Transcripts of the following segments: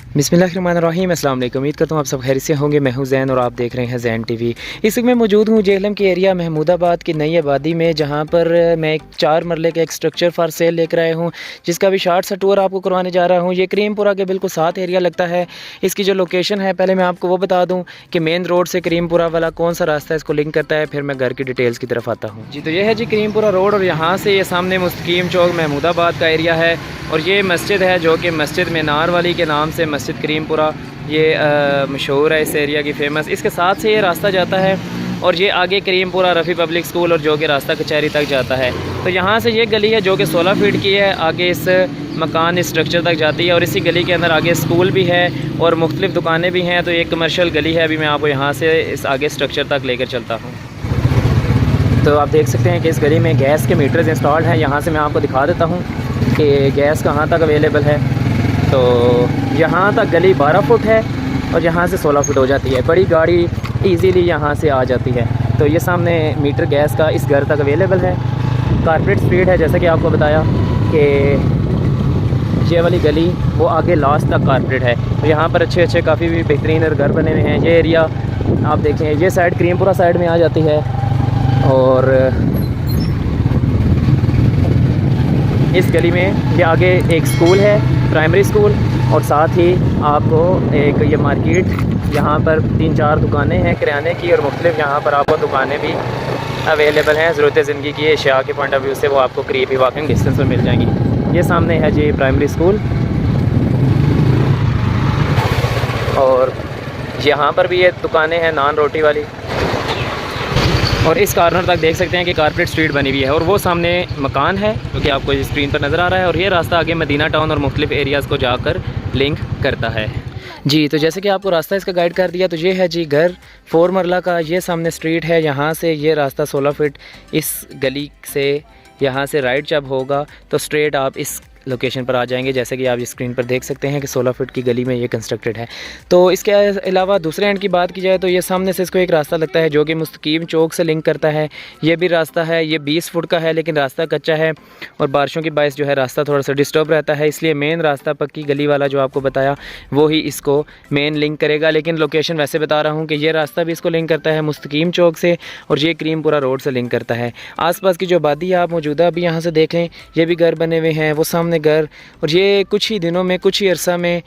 बिस्मिल्लाहिर्रहमानिर्रहीम। अस्सलाम वालेकुम। उम्मीद करता हूँ आप सब खैरियत से होंगे। मैं हूँ ज़ैन और आप देख रहे हैं ज़ैन टीवी। इस वक्त मैं मौजूद हूँ जेहलम के एरिया महमूदाबाद की नई आबादी में, जहाँ पर मैं एक 4 मरले का एक स्ट्रक्चर फॉर सेल लेकर आया हूँ, जिसका भी शॉर्ट सा टूर आपको करवाने जा रहा हूँ। ये करीमपुरा के बिल्कुल साथ एरिया लगता है। इसकी जो लोकेशन है, पहले मैं आपको वो बता दूँ कि मेन रोड से करीमपुरा वाला कौन सा रास्ता है इसको लिंक करता है, फिर मैं घर की डिटेल्स की तरफ आता हूँ। जी, तो ये है जी करीमपुरा रोड और यहाँ से ये सामने मुस्तकीम चौक महमूदाबाद का एरिया है और ये मस्जिद है जो कि मस्जिद मीनार वाली के नाम से मस्जिद करीमपुरा ये मशहूर है इस एरिया की फ़ेमस। इसके साथ से ये रास्ता जाता है और ये आगे करीमपुरा रफ़ी पब्लिक स्कूल और जो कि रास्ता कचहरी तक जाता है। तो यहाँ से ये गली है जो कि 16 फीट की है, आगे इस मकान इस स्ट्रक्चर तक जाती है और इसी गली के अंदर आगे स्कूल भी है और मुख्तलिफ़ दुकानें भी हैं। तो ये कमर्शियल गली है। अभी मैं आपको यहाँ से इस आगे स्ट्रक्चर तक लेकर चलता हूँ। तो आप देख सकते हैं कि इस गली में गैस के मीटर्स इंस्टॉल्ड हैं। यहाँ से मैं आपको दिखा देता हूँ कि गैस कहाँ तक अवेलेबल है। तो यहाँ तक गली 12 फुट है और यहाँ से 16 फुट हो जाती है। बड़ी गाड़ी इजीली यहाँ से आ जाती है। तो ये सामने मीटर गैस का इस घर तक अवेलेबल है। कारपेट स्ट्रीट है, जैसा कि आपको बताया कि ये वाली गली वो आगे लास्ट तक कारपेट है। तो यहाँ पर अच्छे अच्छे काफ़ी भी बेहतरीन और घर बने हुए हैं। ये एरिया आप देखें, ये साइड करीमपुरा साइड में आ जाती है और इस गली में ये आगे एक स्कूल है, प्राइमरी स्कूल, और साथ ही आपको एक ये मार्केट, यहाँ पर 3-4 दुकानें हैं किराने की और मुख्तलिफ यहाँ पर आपको दुकानें भी अवेलेबल हैं। ज़रूरत ज़िंदगी की अशिया के पॉइंट ऑफ व्यू से वो आपको करीबी वॉकिंग डिस्टेंस में मिल जाएंगी। ये सामने है जी प्राइमरी स्कूल और यहाँ पर भी ये दुकानें हैं नान रोटी वाली और इस कॉर्नर तक देख सकते हैं कि कारपेट स्ट्रीट बनी हुई है और वो सामने मकान है जो कि आपको स्क्रीन पर नज़र आ रहा है और ये रास्ता आगे मदीना टाउन और मुख्तलिफ एरियाज़ को जाकर लिंक करता है। जी, तो जैसे कि आपको रास्ता इसका गाइड कर दिया, तो ये है जी घर 4 मरला का। ये सामने स्ट्रीट है, यहाँ से ये रास्ता 16 फीट इस गली से, यहाँ से राइट जब होगा तो स्ट्रेट आप इस लोकेशन पर आ जाएंगे। जैसे कि आप इस स्क्रीन पर देख सकते हैं कि 16 फीट की गली में ये कंस्ट्रक्टेड है। तो इसके अलावा दूसरे एंड की बात की जाए तो ये सामने से इसको एक रास्ता लगता है जो कि मुस्तकीम चौक से लिंक करता है। ये भी रास्ता है, ये 20 फुट का है लेकिन रास्ता कच्चा है और बारिशों की बायस जो है रास्ता थोड़ा सा डिस्टर्ब रहता है, इसलिए मेन रास्ता पक्की गली वाला जो आपको बताया वो ही इसको मेन लिंक करेगा। लेकिन लोकेशन वैसे बता रहा हूँ कि ये रास्ता भी इसको लिंक करता है मुस्तकीम चौक से और ये करीमपुरा रोड से लिंक करता है। आसपास की जो आबादी आप मौजूदा अभी यहाँ से देख लें, ये भी घर बने हुए हैं, वो सामने घर, और ये कुछ ही दिनों में, कुछ ही अरसा में,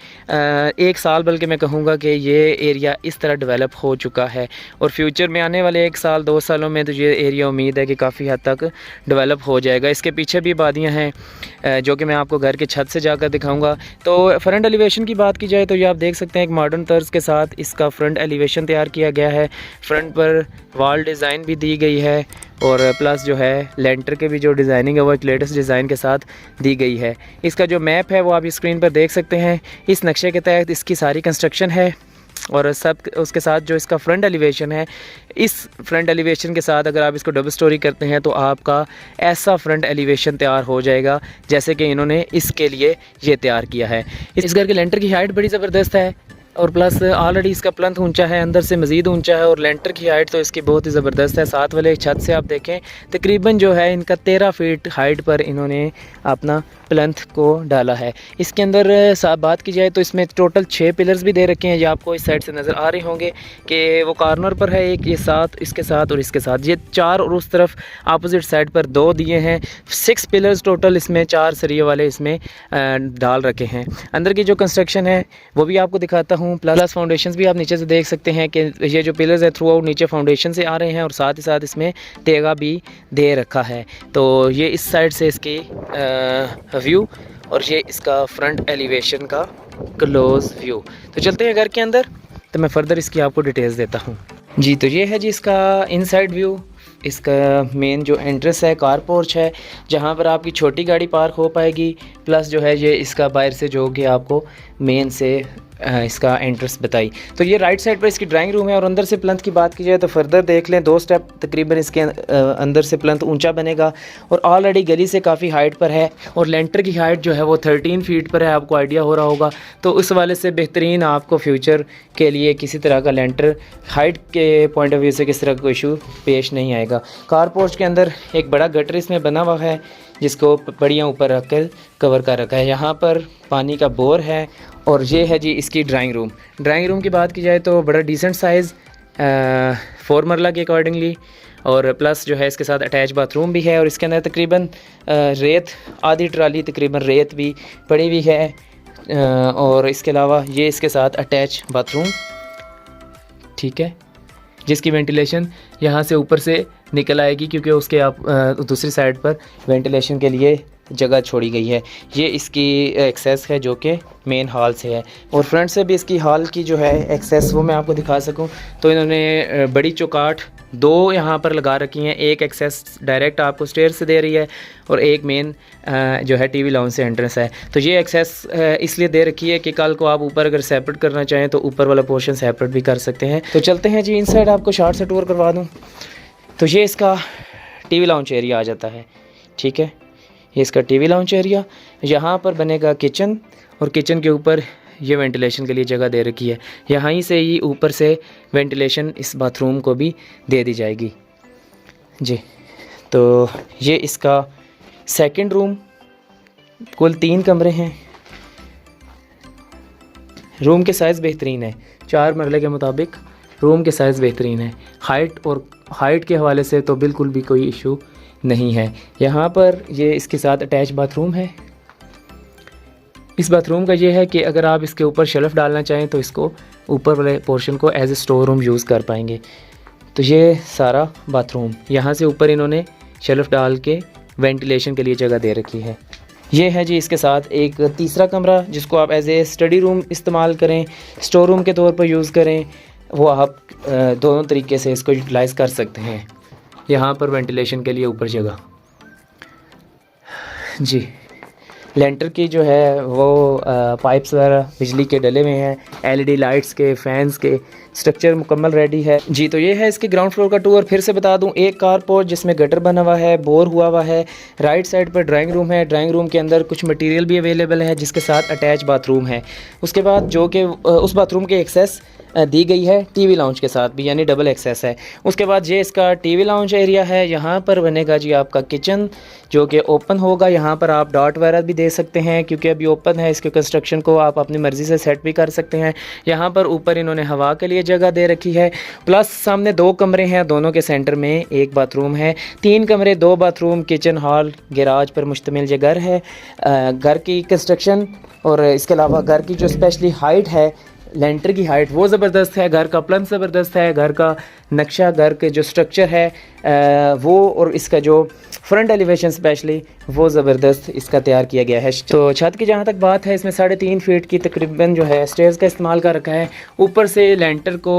1 साल बल्कि मैं कहूँगा कि ये एरिया इस तरह डेवलप हो चुका है और फ्यूचर में आने वाले 1 साल 2 सालों में तो ये एरिया उम्मीद है कि काफ़ी हद तक डेवलप हो जाएगा। इसके पीछे भी आबादियाँ हैं जो कि मैं आपको घर के छत से जाकर दिखाऊंगा। तो फ्रंट एलिवेशन की बात की जाए तो ये आप देख सकते हैं एक मॉडर्न तर्ज के साथ इसका फ्रंट एलिवेशन तैयार किया गया है। फ्रंट पर वॉल डिज़ाइन भी दी गई है और प्लस जो है लेंटर के भी जो डिज़ाइनिंग है वो एक लेटेस्ट डिज़ाइन के साथ दी गई है। इसका जो मैप है वो आप स्क्रीन पर देख सकते हैं। इस नक्शे के तहत इसकी सारी कंस्ट्रक्शन है और सब उसके साथ जो इसका फ्रंट एलिवेशन है, इस फ्रंट एलिवेशन के साथ अगर आप इसको डबल स्टोरी करते हैं तो आपका ऐसा फ्रंट एलिवेशन तैयार हो जाएगा जैसे कि इन्होंने इसके लिए ये तैयार किया है। इस घर के लेंटर की हाइट बड़ी ज़बरदस्त है और प्लस ऑलरेडी इसका प्लंथ ऊंचा है, अंदर से मज़ीद ऊंचा है और लेंटर की हाइट तो इसकी बहुत ही ज़बरदस्त है। साथ वाले छत से आप देखें तकरीबन जो है इनका 13 फीट हाइट पर इन्होंने अपना प्लंथ को डाला है। इसके अंदर बात की जाए तो इसमें टोटल 6 पिलर्स भी दे रखे हैं। ये आपको इस साइड से नज़र आ रहे होंगे कि वो कॉर्नर पर है एक, ये साथ इसके साथ और इसके साथ ये 4 और उस तरफ अपोजिट साइड पर 2 दिए हैं। 6 पिलर्स टोटल इसमें, 4 सरिये वाले इसमें डाल रखे हैं। अंदर की जो कंस्ट्रक्शन है वो भी आपको दिखाता हूँ। प्लस फाउंडेशंस भी आप नीचे से देख सकते हैं कि ये जो पिलर्स है थ्रू आउट नीचे फाउंडेशन से आ रहे हैं और साथ ही साथ इसमें तेगा भी दे रखा है। तो ये इस साइड से इसकी व्यू और ये इसका फ्रंट एलिवेशन का क्लोज व्यू। तो चलते हैं घर के अंदर, तो मैं फर्दर इसकी आपको डिटेल्स देता हूँ। जी, तो ये है जी इसका इनसाइड व्यू। इसका मेन जो एंट्रेंस है कार पोर्च है जहाँ पर आपकी छोटी गाड़ी पार्क हो पाएगी। प्लस जो है ये इसका बाहर से जो कि आपको मेन से इसका एंट्रेंस बताई। तो ये राइट साइड पर इसकी ड्राइंग रूम है और अंदर से प्लंथ की बात की जाए तो फर्दर देख लें 2 स्टेप तकरीबन इसके अंदर से प्लंथ ऊंचा बनेगा और ऑलरेडी गली से काफ़ी हाइट पर है और लेंटर की हाइट जो है वो 13 फीट पर है। आपको आइडिया हो रहा होगा। तो उस वाले से बेहतरीन आपको फ्यूचर के लिए किसी तरह का लेंटर हाइट के पॉइंट ऑफ व्यू से किस तरह का कोई इशू पेश नहीं आएगा। कार पोर्च के अंदर एक बड़ा गटर इसमें बना हुआ है जिसको बढ़िया ऊपर रख कर कवर कर रखा है। यहाँ पर पानी का बोर है और ये है जी इसकी ड्राइंग रूम। ड्राइंग रूम की बात की जाए तो बड़ा डिसेंट साइज़ 4 मरला के अकॉर्डिंगली, और प्लस जो है इसके साथ अटैच बाथरूम भी है। और इसके अंदर तकरीबन रेत, आधी ट्राली तकरीबन रेत भी पड़ी हुई है। और इसके अलावा ये इसके साथ अटैच बाथरूम, ठीक है, जिसकी वेंटिलेशन यहाँ से ऊपर से निकल आएगी, क्योंकि उसके आप दूसरी साइड पर वेंटिलेशन के लिए जगह छोड़ी गई है। ये इसकी एक्सेस है जो कि मेन हॉल से है। और फ्रंट से भी इसकी हॉल की जो है एक्सेस वो मैं आपको दिखा सकूं तो इन्होंने बड़ी चौकाट 2 यहाँ पर लगा रखी हैं। एक एक्सेस डायरेक्ट आपको स्टेयर से दे रही है और एक मेन जो है टीवी लाउंज से एंट्रेंस है। तो ये एक्सेस इसलिए दे रखी है कि कल को आप ऊपर अगर सेपरेट करना चाहें तो ऊपर वाला पोर्शन सेपरेट भी कर सकते हैं। तो चलते हैं जी इनसाइड, आपको शॉर्ट से टूर करवा दूँ। तो ये इसका टीवी लाउंज एरिया आ जाता है, ठीक है, ये इसका टीवी लाउंज एरिया। यहाँ पर बनेगा किचन, और किचन के ऊपर ये वेंटिलेशन के लिए जगह दे रखी है। यहाँ ही से ही ऊपर से वेंटिलेशन इस बाथरूम को भी दे दी जाएगी जी। तो ये इसका सेकंड रूम, कुल 3 कमरे हैं। रूम के साइज़ बेहतरीन है, 4 मरले के मुताबिक रूम के साइज़ बेहतरीन है। हाइट के हवाले से तो बिल्कुल भी कोई इशू नहीं है। यहाँ पर ये इसके साथ अटैच बाथरूम है। इस बाथरूम का ये है कि अगर आप इसके ऊपर शेल्फ़ डालना चाहें तो इसको ऊपर वाले पोर्शन को as a store room use कर पाएंगे। तो ये सारा बाथरूम, यहाँ से ऊपर इन्होंने शेल्फ़ डाल के वेंटिलेशन के लिए जगह दे रखी है। ये है जी इसके साथ एक तीसरा कमरा, जिसको आप एज ए स्टडी रूम इस्तेमाल करें, स्टोर रूम के तौर पर यूज़ करें, वो आप दोनों तरीके से इसको यूटिलाइज़ कर सकते हैं। यहाँ पर वेंटिलेशन के लिए ऊपर जगह जी। लेंटर की जो है वो पाइप्स वगैरह बिजली के डले हुए हैं, एलईडी लाइट्स के, फैंस के, स्ट्रक्चर मुकम्मल रेडी है जी। तो ये है इसके ग्राउंड फ्लोर का टूर। फिर से बता दूं, एक कारपोर्ट जिसमें गटर बना हुआ है, बोर हुआ है। राइट साइड पर ड्राइंग रूम है। ड्राइंग रूम के अंदर कुछ मटेरियल भी अवेलेबल है, जिसके साथ अटैच बाथरूम है। उसके बाद जो कि उस बाथरूम के एक्सेस दी गई है टीवी लाउंज के साथ भी, यानी डबल एक्सेस है। उसके बाद ये इसका टीवी लाउंज एरिया है। यहाँ पर बनेगा जी आपका किचन, जो कि ओपन होगा। यहाँ पर आप डॉट वगैरह भी दे सकते हैं, क्योंकि अभी ओपन है। इसके कंस्ट्रक्शन को आप अपनी मर्ज़ी से सेट भी कर सकते हैं। यहाँ पर ऊपर इन्होंने हवा के लिए जगह दे रखी है। प्लस सामने 2 कमरे हैं, दोनों के सेंटर में एक बाथरूम है। 3 कमरे, 2 बाथरूम, किचन, हॉल, गैराज पर मुश्तमिल ये घर है। घर की कंस्ट्रक्शन और इसके अलावा घर की जो स्पेशली हाइट है, लेंटर की हाइट, वो ज़बरदस्त है। घर का प्लान ज़बरदस्त है। घर का नक्शा, घर के जो स्ट्रक्चर है वो, और इसका जो फ्रंट एलिवेशन स्पेशली वो ज़बरदस्त इसका तैयार किया गया है। तो छत की जहाँ तक बात है, इसमें 3.5 फीट की तकरीबन जो है स्टेयर्स का इस्तेमाल कर रखा है। ऊपर से लेंटर को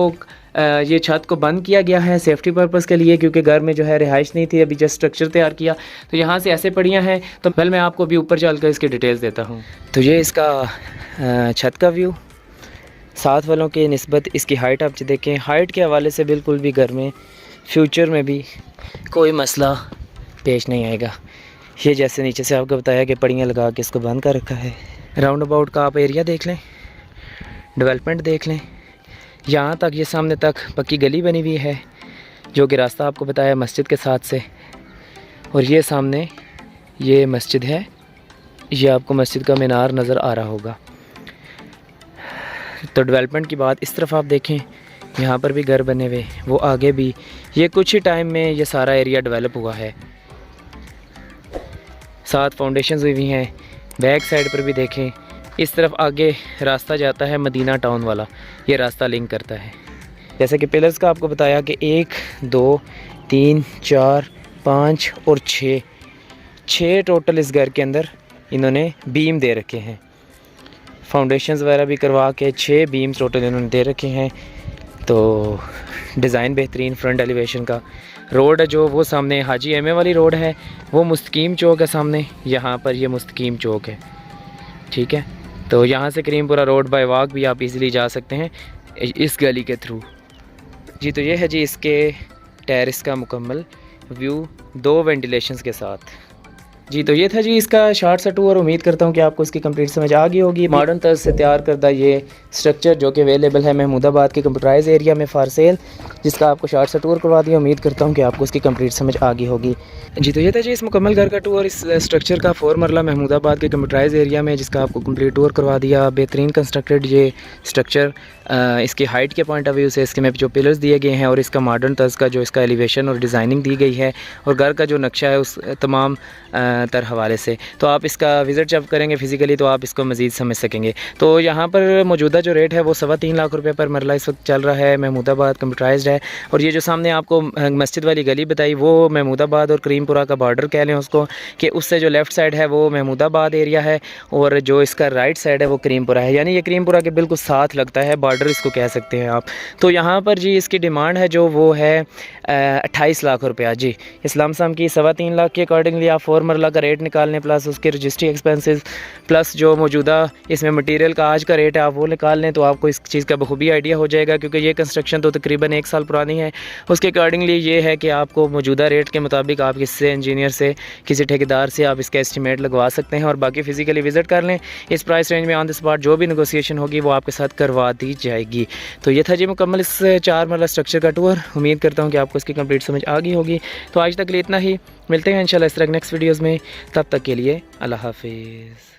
ये छत को बंद किया गया है सेफ्टी पर्पज़ के लिए, क्योंकि घर में जो है रिहाइश नहीं थी, अभी जस्ट स्ट्रक्चर तैयार किया। तो यहाँ से ऐसे पड़ियाँ हैं। तो पहले मैं आपको भी ऊपर चल कर इसकी डिटेल्स देता हूँ। तो ये इसका छत का व्यू, साथ वालों के निस्बत इसकी हाइट आप देखें। हाइट के हवाले से बिल्कुल भी घर में फ्यूचर में भी कोई मसला पेश नहीं आएगा। ये जैसे नीचे से आपको बताया कि पड़ियाँ लगा के इसको बंद कर रखा है। राउंड अबाउट का आप एरिया देख लें, डेवलपमेंट देख लें। यहाँ तक, ये सामने तक पक्की गली बनी हुई है, जो कि रास्ता आपको बताया मस्जिद के साथ से। और ये सामने ये मस्जिद है, ये आपको मस्जिद का मीनार नज़र आ रहा होगा। तो डेवलपमेंट की बात, इस तरफ आप देखें, यहाँ पर भी घर बने हुए, वो आगे भी। ये कुछ ही टाइम में ये सारा एरिया डेवलप हुआ है। साथ फाउंडेशंस हुई हैं। बैक साइड पर भी देखें, इस तरफ आगे रास्ता जाता है मदीना टाउन वाला, ये रास्ता लिंक करता है। जैसे कि पिलर्स का आपको बताया कि 1, 2, 3, 4, 5 और 6 टोटल इस घर के अंदर इन्होंने बीम दे रखे हैं। फाउंडेशंस वगैरह भी करवा के 6 बीम्स टोटल इन्होंने दे रखे हैं। तो डिज़ाइन बेहतरीन। फ्रंट एलिवेशन का रोड है जो, वो सामने हाजी एम ए वाली रोड है, वो मुस्तकीम चौक है सामने। यहाँ पर ये मुस्तकीम चौक है, ठीक है। तो यहाँ से करीमपुरा रोड बाय वॉक भी आप इजीली जा सकते हैं इस गली के थ्रू जी। तो ये है जी इसके टेरेस का मुकम्मल व्यू, 2 वेंटिलेशंस के साथ, जी, तो ये था जी इसका शॉर्ट सा टूर। उम्मीद करता हूँ कि आपको इसकी कंप्लीट समझ आ गई होगी। मॉडर्न तर्ज से तैयार करदा ये स्ट्रक्चर जो कि अवेलेबल है महमूदाबाद के कंप्यूटराइज एरिया में फॉर सेल, जिसका आपको शॉर्ट सा टूर करवा दिया। उम्मीद करता हूँ कि आपको इसकी कंप्लीट समझ आ गई होगी। जी, तो ये था जी इस मुकम्मल घर का टूर, इस स्ट्रक्चर का 4 मरला महमूदाबाद के कंप्यूटराइज एरिया में, जिसका आपको कंप्लीट टूर करवा दिया। बेहतरीन कंस्ट्रक्टेड ये स्ट्रक्चर, इसकी हाइट के पॉइंट ऑफ व्यू से इसके में जो पिलर्स दिए गए हैं और इसका मॉडर्न तर्ज का जो इसका एलिवेशन और डिज़ाइनिंग दी गई है और घर का जो नक्शा है उस तमाम तर हवाले से, तो आप इसका विज़िट जब करेंगे फ़िज़िकली तो आप इसको मज़ीद समझ सकेंगे। तो यहाँ पर मौजूदा जो रेट है वो 3.25 लाख रुपये पर मरला इस वक्त चल रहा है। महमूदाबाद कंप्यूटराइज्ड है। और ये जो सामने आपको मस्जिद वाली गली बताई वो महमूदाबाद और करीमपुरा का बॉर्डर कह लें उसको, कि उससे जो लेफ़्ट साइड है वो महमूदाबाद एरिया है और जो इसका राइट साइड है वो करीमपुरा है, यानी ये करीमपुरा के बिल्कुल साथ लगता है, बॉर्डर इसको कह सकते हैं आप। तो यहाँ पर जी इसकी डिमांड है जो वो है 28 लाख रुपया जी, इस्लाम साम की 3.25 लाख के अकॉर्डिंगली आप 4 मरला का रेट निकाल लें, प्लस उसके रजिस्ट्री एक्सपेंसेस, प्लस जो मौजूदा इसमें मटेरियल का आज का रेट है आप वो निकाल लें, तो आपको इस चीज़ का बखूबी आइडिया हो जाएगा। क्योंकि ये कंस्ट्रक्शन तो तकरीबन 1 साल पुरानी है, उसके अकॉर्डिंगली ये है कि आपको मौजूदा रेट के मुताबिक आप किसी इंजीनियर से, किसी ठेकेदार से आप इसका एस्टिमेट लगवा सकते हैं और बाकी फ़िज़िकली विज़िट कर लें। इस प्राइस रेंज में ऑन द स्पॉट जो भी नेगोशिएशन होगी वो आपके साथ करवा दी जाएगी। तो ये था जी मुकम्मल इस 4 मरला स्ट्रक्चर का टूर। उम्मीद करता हूँ कि आपको इसकी कंप्लीट समझ आ गई होगी। तो आज तक के लिए इतना ही, मिलते हैं इंशाल्लाह इस तरह नेक्स्ट वीडियोज़ में। तब तक के लिए अल्लाह हाफिज़।